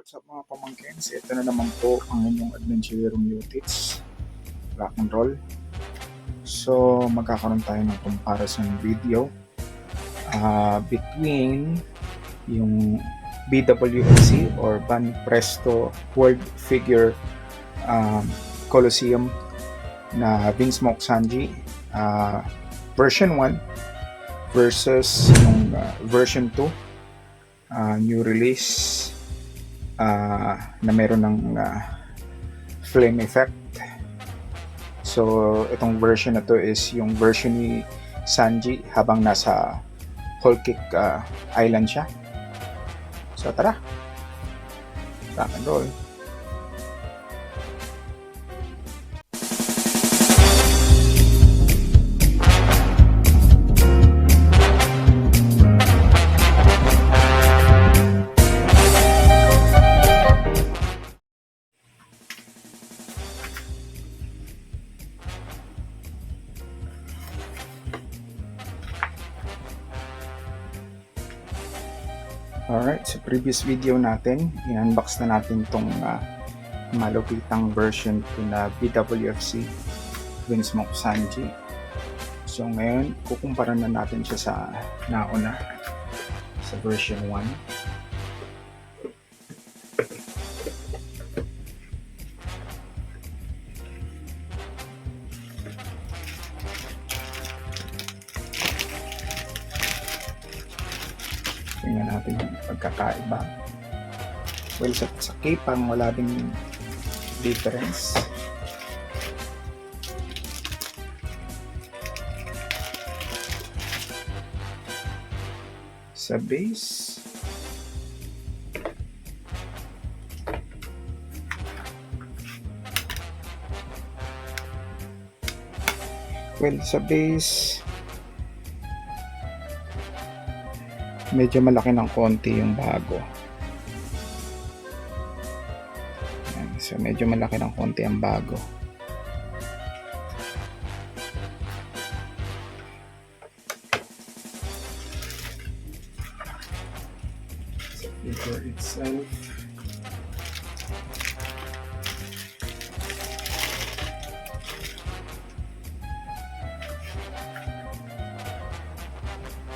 What's up mga pamangkins? Ito na naman po ang inyong adventurerong Utits rock and roll. So magkakaroon tayo ng comparison video between yung BWFC or Ban Presto World Figure Coliseum na Vinsmoke Sanji version 1 versus yung version 2 new release na meron ng flame effect. So itong version na to is yung version ni Sanji habang nasa Whole Cake Island siya. So tara, rock and roll. Alright, sa previous video natin, i-unbox na natin itong malupitang version na BWFC Vinsmoke Sanji. So ngayon, kukumpara na natin siya sa nauna, sa version 1. Tingnan natin yung pagkakaiba. Well, sa K-Pang wala ding difference. Sa base, medyo malaki ng konti yung bago. Ayan, so medyo malaki ng konti ang bago. Sa figure itself,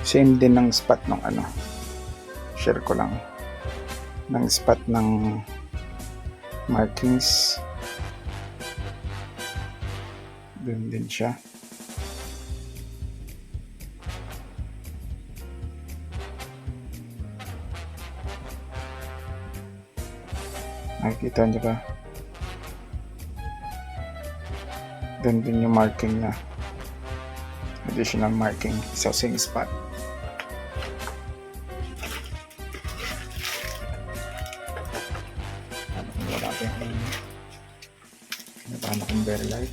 same din ng spot ng share ko lang ng spot ng markings, dun din siya. Nakikita niyo ba? Dun din yung marking na additional marking sa same spot. Paano kung very light?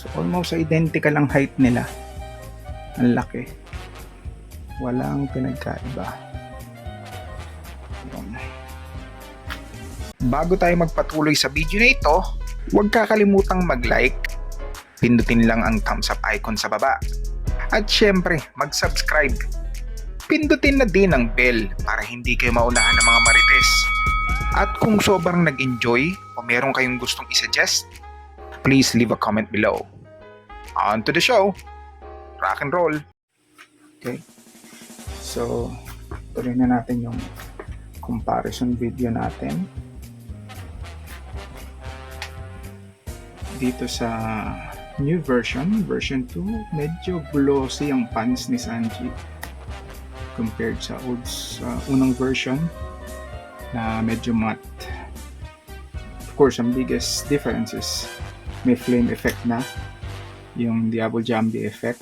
So almost identical ang height nila. Ang laki. Walang pinagkaiba. Bago tayo magpatuloy sa video na ito, huwag kakalimutang mag-like, pindutin lang ang thumbs up icon sa baba, at syempre mag-subscribe. Pindutin na din ang bell para hindi kayo maunahan ng mga marites. At kung sobrang nag-enjoy o meron kayong gustong isuggest, please leave a comment below. On to the show. Rock and roll. Okay. So, tuloy na natin yung comparison video natin. dito sa new version 2, medyo glossy ang pants ni Sanji compared sa unang version na medyo matte. Of course, ang biggest difference is may flame effect na, yung Diablo Jambi effect.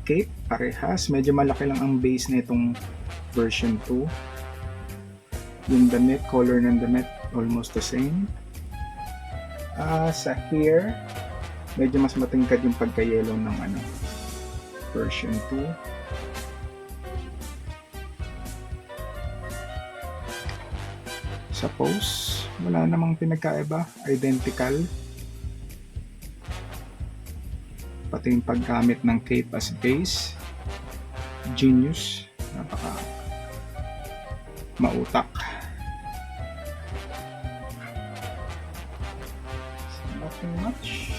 Cape, parehas, medyo malaki lang ang base na itong version 2. Yung damit, color ng damit, almost the same. Sa hair, medyo mas matingkad yung pagka-yellow ng version 2. Sa pose, wala namang pinagkaiba, identical. Pati yung paggamit ng cape as base, genius, napaka mautak. Nothing much.